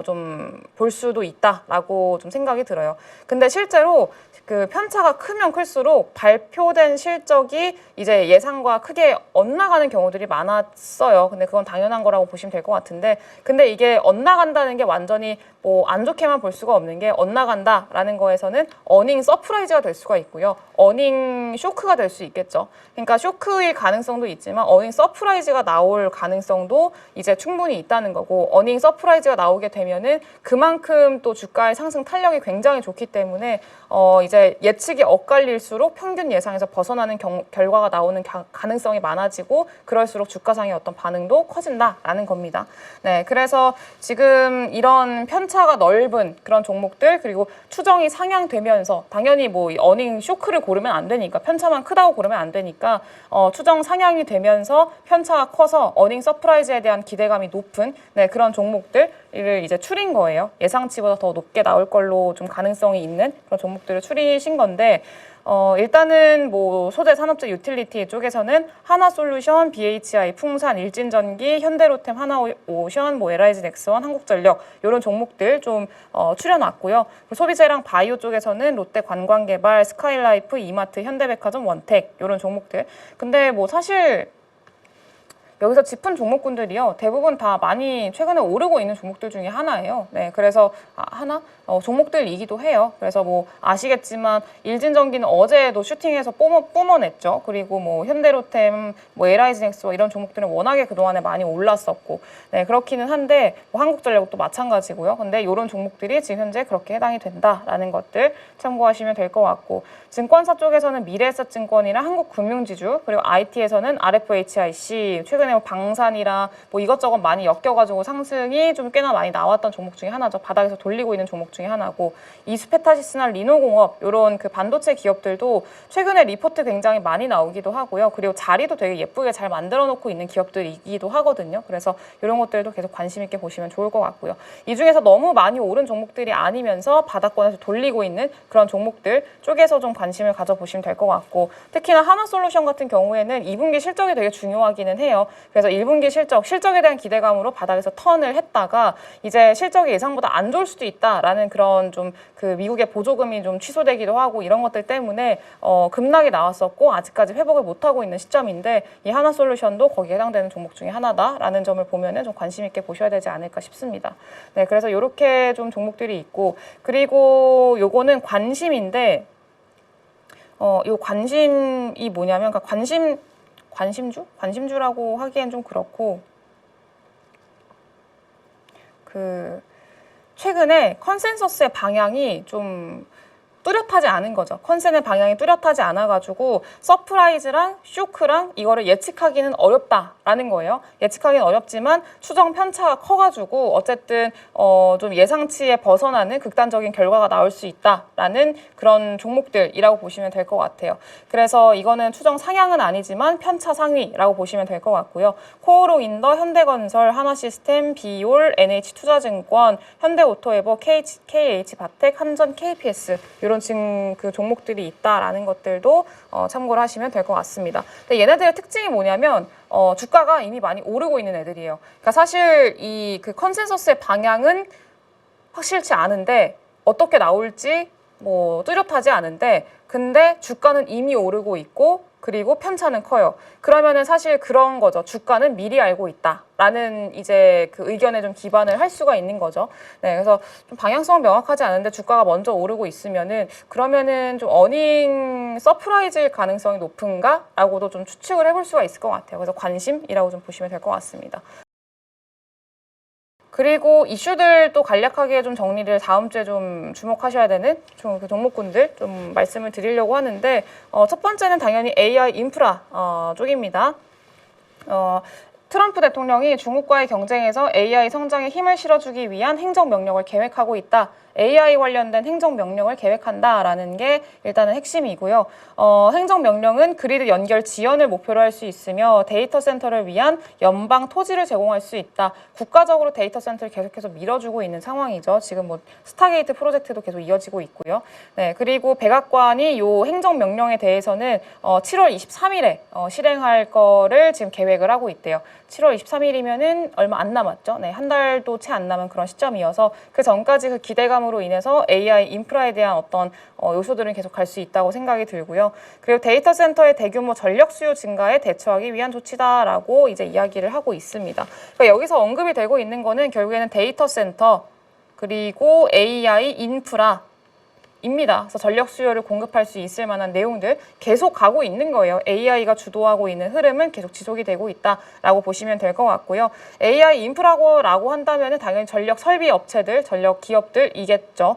좀 볼 수도 있다라고 좀 생각이 들어요. 근데 실제로 그 편차가 크면 클수록 발표된 실적이 이제 예상과 크게 엇나가는 경우들이 많았어요. 근데 그건 당연한 거라고 보시면 될 것 같은데, 근데 이게 엇나간다는 게 완전히 뭐 안 좋게만 볼 수가 없는 게 엇나간다라는 거에서는 어닝 서프라이즈가 될 수가 있고요. 어닝 쇼크가 될 수 있겠죠. 그러니까 쇼크일 가능성도 있지만 어닝 서프라이즈가 나올 가능성도 이제 충분히 있다는 거고, 어닝 서프라이즈가 나오게 되면은 그만큼 또 주가의 상승 탄력이 굉장히 좋기 때문에 이제 예측이 엇갈릴수록 평균 예상에서 벗어나는 결과가 나오는 가능성이 많아지고 그럴수록 주가상의 어떤 반응도 커진다라는 겁니다. 네, 그래서 지금 이런 편차가 넓은 그런 종목들, 그리고 추정이 상향되면서 당연히 뭐 어닝 쇼크를 고르면 안 되니까, 편차만 크다고 고르면 안 되니까 추정 상향이 되면서 편차가 커서 어닝 서프라이즈에 대한 기대감이 높은 그런 종목들을 이제 추린 거예요. 예상치보다 더 높게 나올 걸로 좀 가능성이 있는 그런 종목들을 추리신 건데, 일단은 뭐 소재 산업재 유틸리티 쪽에서는 하나솔루션, BHI, 풍산, 일진전기, 현대로템, 하나오션, 뭐 LIG 넥스원, 한국전력 이런 종목들 좀 추려놨고요. 소비재랑 바이오 쪽에서는 롯데 관광개발, 스카이라이프, 이마트, 현대백화점, 원택 이런 종목들. 근데 뭐 사실 여기서 짚은 종목군들이요, 대부분 다 많이 최근에 오르고 있는 종목들 중에 하나예요. 네, 그래서 종목들이기도 해요. 그래서 뭐 아시겠지만 일진전기는 어제도 슈팅해서 뿜어냈죠. 그리고 뭐 현대로템, 뭐 LIG 넥스원 이런 종목들은 워낙에 그동안에 많이 올랐었고, 네, 그렇기는 한데 뭐 한국전력도 마찬가지고요. 근데 이런 종목들이 지금 현재 그렇게 해당이 된다라는 것들 참고하시면 될 것 같고, 증권사 쪽에서는 미래에셋증권이랑 한국금융지주, 그리고 IT에서는 RFHIC, 최근에 뭐 방산이랑 뭐 이것저것 많이 엮여가지고 상승이 좀 꽤나 많이 나왔던 종목 중에 하나죠. 바닥에서 돌리고 있는 종목 중에 하나고, 이스페타시스나 리노공업 이런 그 반도체 기업들도 최근에 리포트 굉장히 많이 나오기도 하고요. 그리고 자리도 되게 예쁘게 잘 만들어 놓고 있는 기업들이기도 하거든요. 그래서 이런 것들도 계속 관심 있게 보시면 좋을 것 같고요. 이 중에서 너무 많이 오른 종목들이 아니면서 바닥권에서 돌리고 있는 그런 종목들 쪽에서 좀 관심을 가져보시면 될 것 같고, 특히나 하나솔루션 같은 경우에는 2분기 실적이 되게 중요하기는 해요. 그래서 1분기 실적에 대한 기대감으로 바닥에서 턴을 했다가 이제 실적이 예상보다 안 좋을 수도 있다라는 그런 좀 그 미국의 보조금이 좀 취소되기도 하고 이런 것들 때문에 급락이 나왔었고 아직까지 회복을 못하고 있는 시점인데, 이 하나솔루션도 거기에 해당되는 종목 중에 하나다라는 점을 보면은 좀 관심 있게 보셔야 되지 않을까 싶습니다. 네, 그래서 이렇게 좀 종목들이 있고, 그리고 요거는 관심인데 요 관심이 뭐냐면, 그러니까 관심주라고 하기엔 좀 그렇고, 최근에 컨센서스의 방향이 좀 뚜렷하지 않은 거죠. 컨센의 방향이 뚜렷하지 않아가지고 서프라이즈랑 쇼크랑 이거를 예측하기는 어렵다라는 거예요. 예측하기는 어렵지만 추정 편차가 커가지고 어쨌든 좀 예상치에 벗어나는 극단적인 결과가 나올 수 있다라는 그런 종목들이라고 보시면 될 것 같아요. 그래서 이거는 추정 상향은 아니지만 편차 상위라고 보시면 될 것 같고요. 코오롱인더, 현대건설, 하나시스템, 비올, NH투자증권, 현대오토에버, KH바텍, 한전, KPS 이런 지금 그 종목들이 있다라는 것들도 참고를 하시면 될 것 같습니다. 근데 얘네들의 특징이 뭐냐면 주가가 이미 많이 오르고 있는 애들이에요. 그러니까 사실 이 그 컨센서스의 방향은 확실치 않은데 어떻게 나올지 뭐 뚜렷하지 않은데 근데 주가는 이미 오르고 있고 그리고 편차는 커요. 그러면은 사실 그런 거죠. 주가는 미리 알고 있다라는 이제 그 의견에 좀 기반을 할 수가 있는 거죠. 네, 그래서 좀 방향성 명확하지 않은데 주가가 먼저 오르고 있으면은 그러면은 좀 어닝 서프라이즈일 가능성이 높은가라고도 좀 추측을 해볼 수가 있을 것 같아요. 그래서 관심이라고 좀 보시면 될 것 같습니다. 그리고 이슈들도 간략하게 좀 정리를 다음 주에 좀 주목하셔야 되는 그 종목군들 좀 말씀을 드리려고 하는데 첫 번째는 당연히 AI 인프라 쪽입니다. 트럼프 대통령이 중국과의 경쟁에서 AI 성장에 힘을 실어주기 위한 행정명령을 계획하고 있다. AI 관련된 행정명령을 계획한다라는 게 일단은 핵심이고요. 행정명령은 그리드 연결 지연을 목표로 할 수 있으며 데이터 센터를 위한 연방 토지를 제공할 수 있다. 국가적으로 데이터 센터를 계속해서 밀어주고 있는 상황이죠. 지금 뭐 스타게이트 프로젝트도 계속 이어지고 있고요. 네, 그리고 백악관이 요 행정명령에 대해서는 7월 23일에 실행할 거를 지금 계획을 하고 있대요. 7월 23일이면은 얼마 안 남았죠. 네, 한 달도 채 안 남은 그런 시점이어서 그 전까지 그 기대감으로 인해서 AI 인프라에 대한 어떤 요소들은 계속 갈 수 있다고 생각이 들고요. 그리고 데이터 센터의 대규모 전력 수요 증가에 대처하기 위한 조치다라고 이제 이야기를 하고 있습니다. 그러니까 여기서 언급이 되고 있는 거는 결국에는 데이터 센터 그리고 AI 인프라 입니다. 그래서 전력 수요를 공급할 수 있을 만한 내용들 계속 가고 있는 거예요. AI가 주도하고 있는 흐름은 계속 지속이 되고 있다라고 보시면 될 것 같고요. AI 인프라라고 한다면 당연히 전력 설비 업체들, 전력 기업들이겠죠.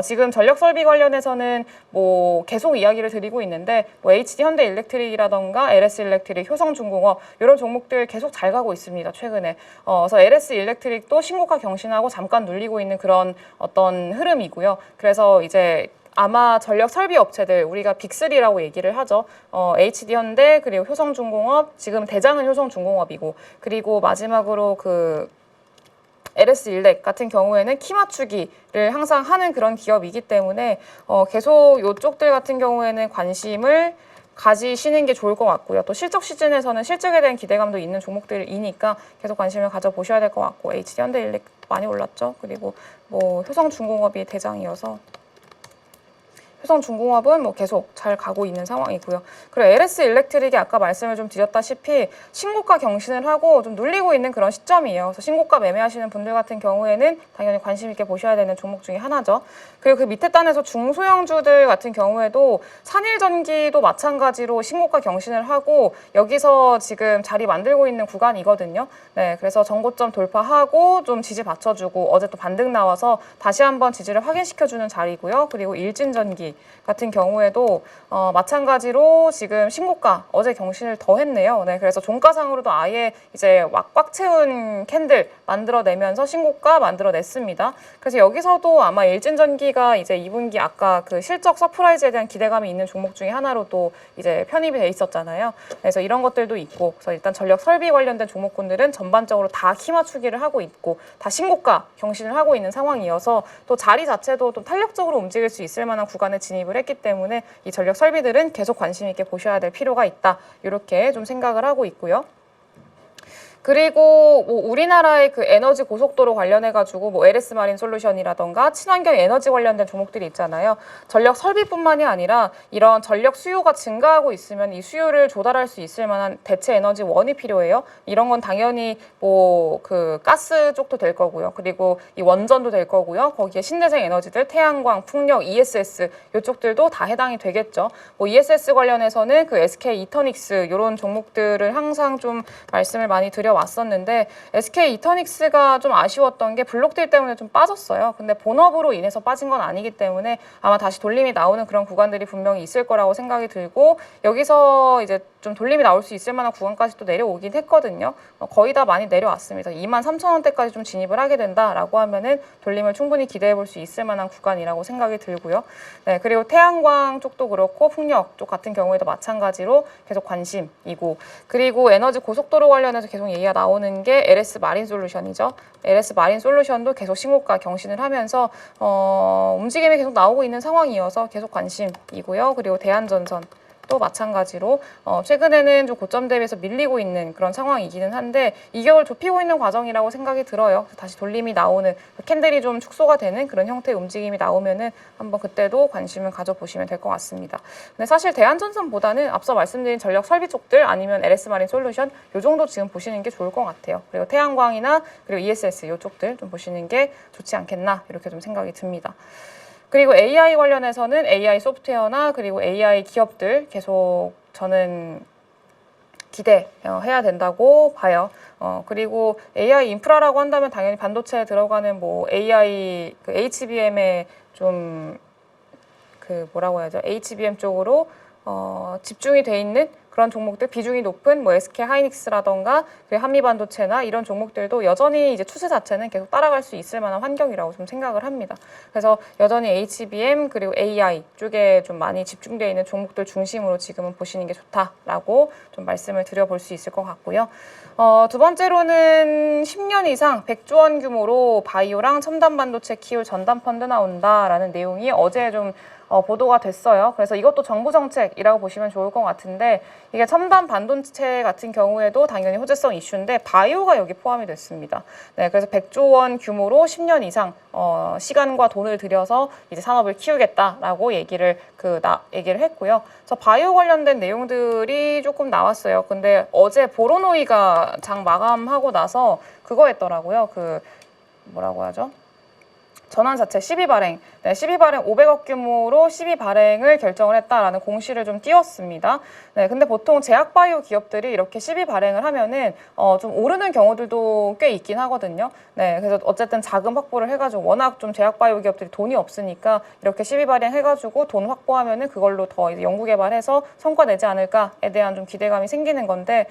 지금 전력 설비 관련해서는 뭐 계속 이야기를 드리고 있는데 뭐 HD 현대일렉트릭이라던가 LS 일렉트릭, 효성중공업 이런 종목들 계속 잘 가고 있습니다. 최근에. 그래서 LS 일렉트릭도 신고가 경신하고 잠깐 눌리고 있는 그런 어떤 흐름이고요. 그래서 이제 아마 전력 설비 업체들 우리가 빅3라고 얘기를 하죠. HD 현대 그리고 효성중공업 지금 대장은 효성중공업이고 그리고 마지막으로 그 LS 일렉 같은 경우에는 키 맞추기를 항상 하는 그런 기업이기 때문에 계속 이쪽들 같은 경우에는 관심을 가지시는 게 좋을 것 같고요. 또 실적 시즌에서는 실적에 대한 기대감도 있는 종목들이니까 계속 관심을 가져보셔야 될 것 같고 HD 현대 일렉 많이 올랐죠. 그리고 뭐 효성중공업이 대장이어서 효성중공업은 뭐 계속 잘 가고 있는 상황이고요. 그리고 LS 일렉트릭이 아까 말씀을 좀 드렸다시피 신고가 경신을 하고 좀 눌리고 있는 그런 시점이에요. 그래서 신고가 매매하시는 분들 같은 경우에는 당연히 관심 있게 보셔야 되는 종목 중에 하나죠. 그리고 그 밑에 단에서 중소형주들 같은 경우에도 산일전기도 마찬가지로 신고가 경신을 하고 여기서 지금 자리 만들고 있는 구간이거든요. 네, 그래서 전고점 돌파하고 좀 지지 받쳐주고 어제 또 반등 나와서 다시 한번 지지를 확인시켜주는 자리고요. 그리고 일진전기 같은 경우에도 마찬가지로 지금 신고가 어제 경신을 더 했네요. 네, 그래서 종가상으로도 아예 이제 꽉 채운 캔들 만들어내면서 신고가 만들어냈습니다. 그래서 여기서도 아마 일진전기가 이제 2분기 아까 그 실적 서프라이즈에 대한 기대감이 있는 종목 중에 하나로 또 이제 편입이 돼 있었잖아요. 그래서 이런 것들도 있고, 그래서 일단 전력 설비 관련된 종목군들은 전반적으로 다 키 맞추기를 하고 있고, 다 신고가 경신을 하고 있는 상황이어서 또 자리 자체도 좀 탄력적으로 움직일 수 있을 만한 구간에 진입을 했기 때문에 이 전력 설비들은 계속 관심 있게 보셔야 될 필요가 있다. 이렇게 좀 생각을 하고 있고요. 그리고 뭐 우리나라의 그 에너지 고속도로 관련해가지고 뭐 LS 마린 솔루션이라던가 친환경 에너지 관련된 종목들이 있잖아요. 전력 설비뿐만이 아니라 이런 전력 수요가 증가하고 있으면 이 수요를 조달할 수 있을 만한 대체 에너지 원이 필요해요. 이런 건 당연히 뭐 그 가스 쪽도 될 거고요. 그리고 이 원전도 될 거고요. 거기에 신재생 에너지들, 태양광, 풍력, ESS 이쪽들도 다 해당이 되겠죠. 뭐 ESS 관련해서는 그 SK 이터닉스 이런 종목들을 항상 좀 말씀을 많이 드려왔었는데 SK 이터닉스가 좀 아쉬웠던 게 블록딜 때문에 좀 빠졌어요. 근데 본업으로 인해서 빠진 건 아니기 때문에 아마 다시 돌림이 나오는 그런 구간들이 분명히 있을 거라고 생각이 들고 여기서 이제 좀 돌림이 나올 수 있을 만한 구간까지 또 내려오긴 했거든요. 거의 다 많이 내려왔습니다. 23,000원대까지 좀 진입을 하게 된다라고 하면은 돌림을 충분히 기대해 볼 수 있을 만한 구간이라고 생각이 들고요. 네, 그리고 태양광 쪽도 그렇고 풍력 쪽 같은 경우에도 마찬가지로 계속 관심이고 그리고 에너지 고속도로 관련해서 계속 얘기가 나오는 게 LS 마린 솔루션이죠. LS 마린 솔루션도 계속 신고가 경신을 하면서 움직임이 계속 나오고 있는 상황이어서 계속 관심이고요. 그리고 대한전선 또 마찬가지로 최근에는 좀 고점 대비해서 밀리고 있는 그런 상황이기는 한데 2개월 좁히고 있는 과정이라고 생각이 들어요. 다시 돌림이 나오는 캔들이 좀 축소가 되는 그런 형태의 움직임이 나오면은 한번 그때도 관심을 가져보시면 될 것 같습니다. 근데 사실 대한전선보다는 앞서 말씀드린 전력 설비 쪽들 아니면 LS 마린 솔루션 요 정도 지금 보시는 게 좋을 것 같아요. 그리고 태양광이나 그리고 ESS 이쪽들 좀 보시는 게 좋지 않겠나 이렇게 좀 생각이 듭니다. 그리고 AI 관련해서는 AI 소프트웨어나 그리고 AI 기업들 계속 저는 기대해야 된다고 봐요. 그리고 AI 인프라라고 한다면 당연히 반도체에 들어가는 뭐 AI 그 HBM에 좀 그 뭐라고 해야죠? HBM 쪽으로 집중이 돼 있는 그런 종목들 비중이 높은 뭐 SK 하이닉스라던가 한미반도체나 이런 종목들도 여전히 이제 추세 자체는 계속 따라갈 수 있을 만한 환경이라고 좀 생각을 합니다. 그래서 여전히 HBM 그리고 AI 쪽에 좀 많이 집중되어 있는 종목들 중심으로 지금은 보시는 게 좋다라고 좀 말씀을 드려볼 수 있을 것 같고요. 두 번째로는 10년 이상 100조 원 규모로 바이오랑 첨단 반도체 키울 전담 펀드 나온다라는 내용이 어제 좀 보도가 됐어요. 그래서 이것도 정부 정책이라고 보시면 좋을 것 같은데 이게 첨단 반도체 같은 경우에도 당연히 호재성 이슈인데 바이오가 여기 포함이 됐습니다. 네, 그래서 100조 원 규모로 10년 이상 시간과 돈을 들여서 이제 산업을 키우겠다라고 얘기를 했고요. 그래서 바이오 관련된 내용들이 조금 나왔어요. 근데 어제 보로노이가 장 마감하고 나서 그거 했더라고요. 그 뭐라고 하죠? 전환사채 12발행, 12발행 500억 규모로 12발행을 결정을 했다라는 공시를 좀 띄웠습니다. 네, 근데 보통 제약바이오 기업들이 이렇게 12발행을 하면은 좀 오르는 경우들도 꽤 있긴 하거든요. 네, 그래서 어쨌든 자금 확보를 해가지고 워낙 좀 제약바이오 기업들이 돈이 없으니까 이렇게 12발행 해가지고 돈 확보하면은 그걸로 더 이제 연구개발해서 성과 내지 않을까에 대한 좀 기대감이 생기는 건데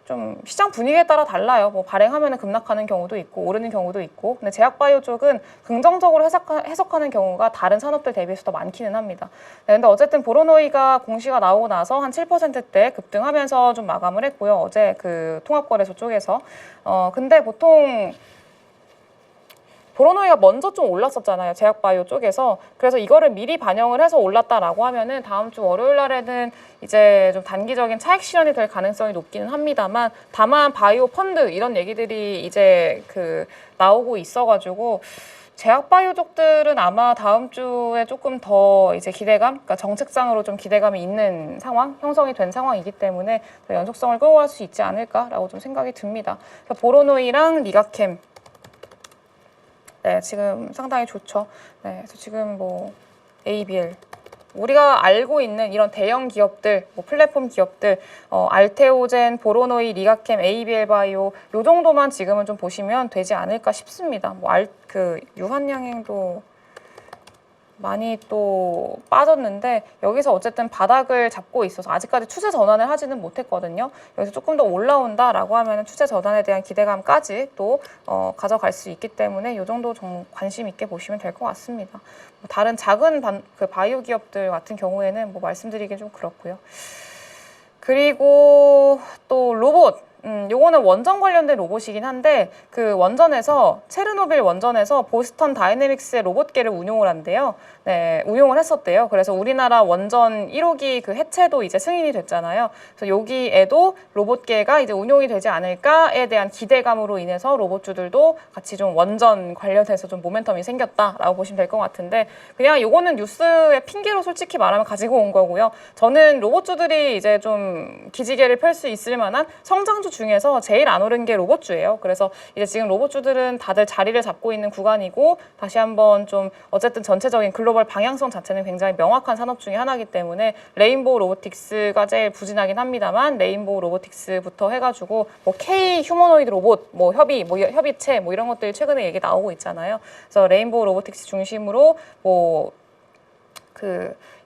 좀 시장 분위기에 따라 달라요. 뭐 발행하면 급락하는 경우도 있고 오르는 경우도 있고 근데 제약바이오 쪽은 긍정적으로 해석하는 경우가 다른 산업들 대비해서 더 많기는 합니다. 네, 근데 어쨌든 보로노이가 공시가 나오고 나서 한 7%대 급등하면서 좀 마감을 했고요. 어제 그 통합거래소 쪽에서 근데 보통 보로노이가 먼저 좀 올랐었잖아요. 제약바이오 쪽에서. 그래서 이거를 미리 반영을 해서 올랐다라고 하면은 다음 주 월요일 날에는 이제 좀 단기적인 차익 실현이 될 가능성이 높기는 합니다만 다만 바이오 펀드 이런 얘기들이 이제 나오고 있어가지고 제약바이오 쪽들은 아마 다음 주에 조금 더 이제 기대감, 그러니까 정책상으로 좀 기대감이 있는 상황, 형성이 된 상황이기 때문에 더 연속성을 끌고 갈 수 있지 않을까라고 좀 생각이 듭니다. 그래서 보로노이랑 리가캠 네, 지금 상당히 좋죠. 네, 그래서 지금 뭐 ABL 우리가 알고 있는 이런 대형 기업들, 뭐 플랫폼 기업들, 알테오젠, 보로노이, 리가캠, ABL 바이오 요 정도만 지금은 좀 보시면 되지 않을까 싶습니다. 뭐 유한양행도 많이 또 빠졌는데 여기서 어쨌든 바닥을 잡고 있어서 아직까지 추세 전환을 하지는 못했거든요. 여기서 조금 더 올라온다라고 하면 추세 전환에 대한 기대감까지 또 가져갈 수 있기 때문에 이 정도 좀 관심 있게 보시면 될 것 같습니다. 뭐 다른 작은 바이오 기업들 같은 경우에는 뭐 말씀드리기 좀 그렇고요. 그리고 또 로봇 요거는 원전 관련된 로봇이긴 한데 그 원전에서 체르노빌 원전에서 보스턴 다이내믹스의 로봇계를 운용을 한대요. 네, 운용을 했었대요. 그래서 우리나라 원전 1호기 그 해체도 이제 승인이 됐잖아요. 그래서 여기에도 로봇계가 이제 운용이 되지 않을까에 대한 기대감으로 인해서 로봇주들도 같이 좀 원전 관련해서 좀 모멘텀이 생겼다라고 보시면 될 것 같은데 그냥 요거는 뉴스의 핑계로 솔직히 말하면 가지고 온 거고요. 저는 로봇주들이 이제 좀 기지개를 펼 수 있을 만한 성장주 중에서 제일 안 오른 게 로봇주예요. 그래서 이제 지금 로봇주들은 다들 자리를 잡고 있는 구간이고 다시 한번 좀 어쨌든 전체적인 글로벌 방향성 자체는 굉장히 명확한 산업 중에 하나이기 때문에 레인보우 로보틱스가 제일 부진하긴 합니다만 레인보우 로보틱스부터 해가지고 뭐 K 휴머노이드 로봇, 뭐 협의체 뭐 이런 것들이 최근에 얘기 나오고 있잖아요. 그래서 레인보우 로보틱스 중심으로 뭐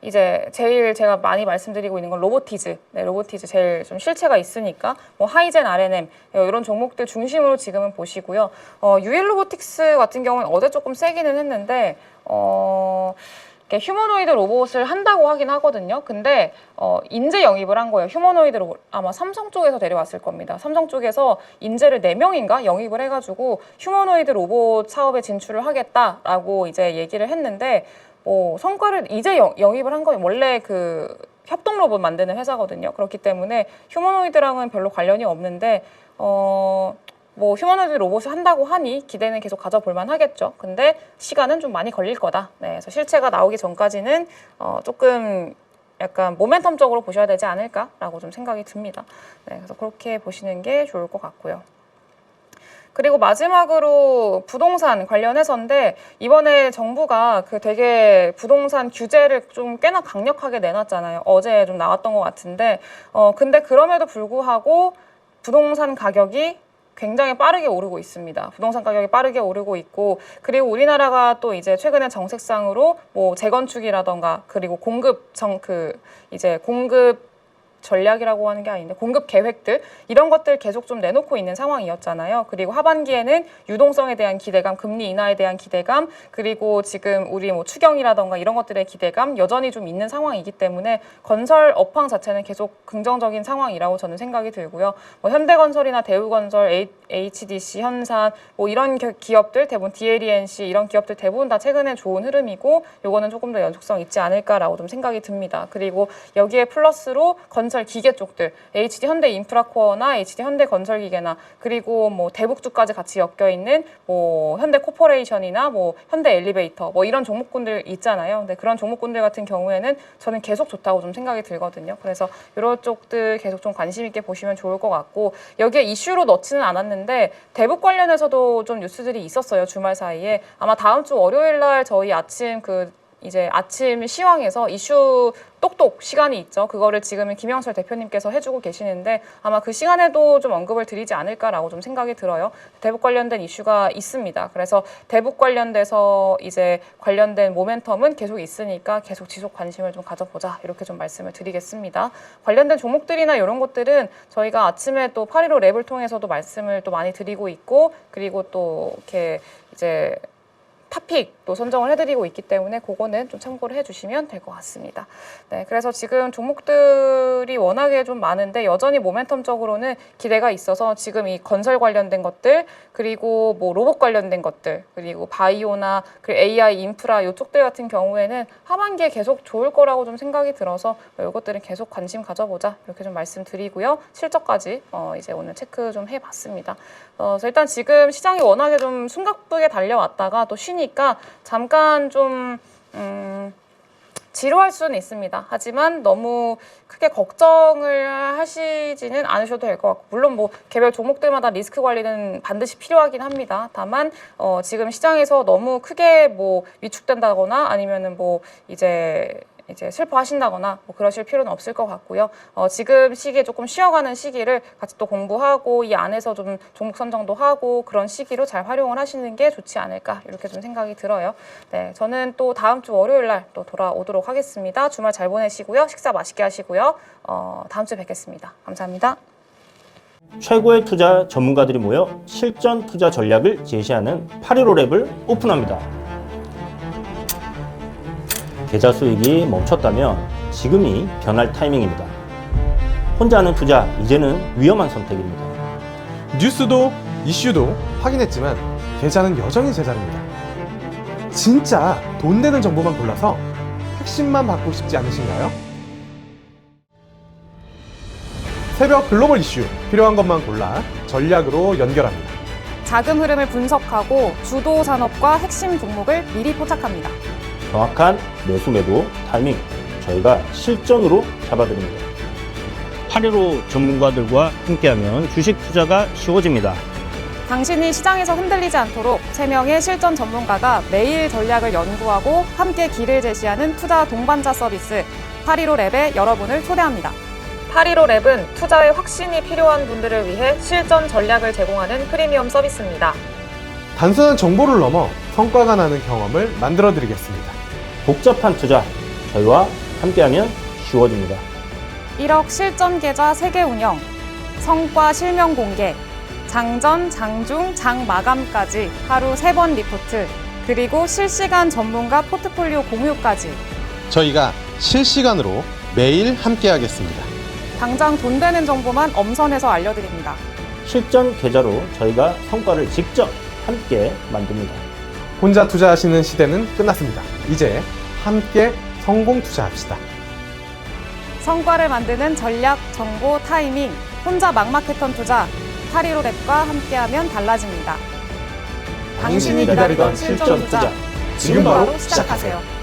이제 제일 제가 많이 말씀드리고 있는 건 로보티즈. 네, 로보티즈 제일 좀 실체가 있으니까 뭐 하이젠 R&M 이런 종목들 중심으로 지금은 보시고요. UL 로보틱스 같은 경우는 어제 조금 세기는 했는데 이렇게 휴머노이드 로봇을 한다고 하긴 하거든요. 근데 인재 영입을 한 거예요. 휴머노이드 로봇 아마 삼성 쪽에서 데려왔을 겁니다. 삼성 쪽에서 인재를 4명인가 영입을 해가지고 휴머노이드 로봇 사업에 진출을 하겠다라고 이제 얘기를 했는데 성과를 이제 영입을 한 거예요. 원래 그 협동 로봇 만드는 회사거든요. 그렇기 때문에 휴머노이드랑은 별로 관련이 없는데 뭐 휴머노이드 로봇을 한다고 하니 기대는 계속 가져볼 만하겠죠. 근데 시간은 좀 많이 걸릴 거다. 네, 그래서 실체가 나오기 전까지는 조금 약간 모멘텀적으로 보셔야 되지 않을까라고 좀 생각이 듭니다. 네, 그래서 그렇게 보시는 게 좋을 것 같고요. 그리고 마지막으로 부동산 관련해서인데 이번에 정부가 그 되게 부동산 규제를 좀 꽤나 강력하게 내놨잖아요. 어제 좀 나왔던 것 같은데 근데 그럼에도 불구하고 부동산 가격이 굉장히 빠르게 오르고 있습니다. 부동산 가격이 빠르게 오르고 있고 그리고 우리나라가 또 이제 최근에 정책상으로 뭐 재건축이라던가 그리고 공급 전략이라고 하는 게 아닌데 공급 계획들 이런 것들 계속 좀 내놓고 있는 상황이었잖아요. 그리고 하반기에는 유동성에 대한 기대감, 금리 인하에 대한 기대감, 그리고 지금 우리 뭐 추경이라던가 이런 것들의 기대감 여전히 좀 있는 상황이기 때문에 건설 업황 자체는 계속 긍정적인 상황이라고 저는 생각이 들고요. 뭐 현대건설이나 대우건설, HDC, 현산 뭐 이런 기업들 대부분 DLENC 이런 기업들 대부분 다 최근에 좋은 흐름이고 요거는 조금 더 연속성 있지 않을까라고 좀 생각이 듭니다. 그리고 여기에 플러스로 건설 기계 쪽들, HD 현대 인프라코어나 HD 현대 건설기계나 그리고 뭐 대북주까지 같이 엮여 있는 뭐 현대 코퍼레이션이나 뭐 현대 엘리베이터 뭐 이런 종목군들 있잖아요. 근데 그런 종목군들 같은 경우에는 저는 계속 좋다고 좀 생각이 들거든요. 그래서 이런 쪽들 계속 좀 관심 있게 보시면 좋을 것 같고 여기에 이슈로 넣지는 않았는데 대북 관련해서도 좀 뉴스들이 있었어요. 주말 사이에 아마 다음 주 월요일 날 저희 아침 아침 시황에서 이슈 똑똑 시간이 있죠. 그거를 지금 김영철 대표님께서 해주고 계시는데 아마 그 시간에도 좀 언급을 드리지 않을까라고 좀 생각이 들어요. 대북 관련된 이슈가 있습니다. 그래서 대북 관련돼서 이제 관련된 모멘텀은 계속 있으니까 계속 지속 관심을 좀 가져보자 이렇게 좀 말씀을 드리겠습니다. 관련된 종목들이나 이런 것들은 저희가 아침에 또 8.15 랩을 통해서도 말씀을 또 많이 드리고 있고 그리고 또 이렇게 이제 탑픽도 선정을 해드리고 있기 때문에 그거는 좀 참고를 해주시면 될 것 같습니다. 네, 그래서 지금 종목들이 워낙에 좀 많은데 여전히 모멘텀적으로는 기대가 있어서 지금 이 건설 관련된 것들 그리고 뭐 로봇 관련된 것들 그리고 바이오나 그리고 AI 인프라 이쪽들 같은 경우에는 하반기에 계속 좋을 거라고 좀 생각이 들어서 이것들은 계속 관심 가져보자 이렇게 좀 말씀드리고요. 실적까지 이제 오늘 체크 좀 해봤습니다. 그래서 일단 지금 시장이 워낙에 좀 숨가쁘게 달려왔다가 또 쉬니까 잠깐 좀 지루할 수는 있습니다. 하지만 너무 크게 걱정을 하시지는 않으셔도 될 것 같고 물론 뭐 개별 종목들마다 리스크 관리는 반드시 필요하긴 합니다. 다만 지금 시장에서 너무 크게 뭐 위축된다거나 아니면은 뭐 이제 슬퍼하신다거나 뭐 그러실 필요는 없을 것 같고요. 지금 시기에 조금 쉬어가는 시기를 같이 또 공부하고 이 안에서 좀 종목 선정도 하고 그런 시기로 잘 활용을 하시는 게 좋지 않을까 이렇게 좀 생각이 들어요. 네, 저는 또 다음 주 월요일 날 또 돌아오도록 하겠습니다. 주말 잘 보내시고요. 식사 맛있게 하시고요. 다음 주에 뵙겠습니다. 감사합니다. 최고의 투자 전문가들이 모여 실전 투자 전략을 제시하는 8.15 랩을 오픈합니다. 계좌 수익이 멈췄다면 지금이 변할 타이밍입니다. 혼자 하는 투자, 이제는 위험한 선택입니다. 뉴스도 이슈도 확인했지만 계좌는 여전히 제자리입니다. 진짜 돈 되는 정보만 골라서 핵심만 받고 싶지 않으신가요? 새벽 글로벌 이슈 필요한 것만 골라 전략으로 연결합니다. 자금 흐름을 분석하고 주도 산업과 핵심 종목을 미리 포착합니다. 정확한 매수 매도 타이밍 저희가 실전으로 잡아드립니다. 8.15 전문가들과 함께하면 주식 투자가 쉬워집니다. 당신이 시장에서 흔들리지 않도록 3명의 실전 전문가가 매일 전략을 연구하고 함께 길을 제시하는 투자 동반자 서비스 8.15랩에 여러분을 초대합니다. 8.15랩은 투자에 확신이 필요한 분들을 위해 실전 전략을 제공하는 프리미엄 서비스입니다. 단순한 정보를 넘어 성과가 나는 경험을 만들어 드리겠습니다. 복잡한 투자 저희와 함께하면 쉬워집니다. 1억 실전 계좌 3개 운영, 성과 실명 공개, 장전, 장중, 장 마감까지 하루 3번 리포트, 그리고 실시간 전문가 포트폴리오 공유까지. 저희가 실시간으로 매일 함께하겠습니다. 당장 돈 되는 정보만 엄선해서 알려드립니다. 실전 계좌로 저희가 성과를 직접 함께 만듭니다. 혼자 투자하시는 시대는 끝났습니다. 이제 함께 성공 투자합시다. 성과를 만드는 전략, 정보, 타이밍, 혼자 막마켓턴 투자, 8.15랩과 함께하면 달라집니다. 당신이 기다리던 실전 투자, 지금 바로 시작하세요.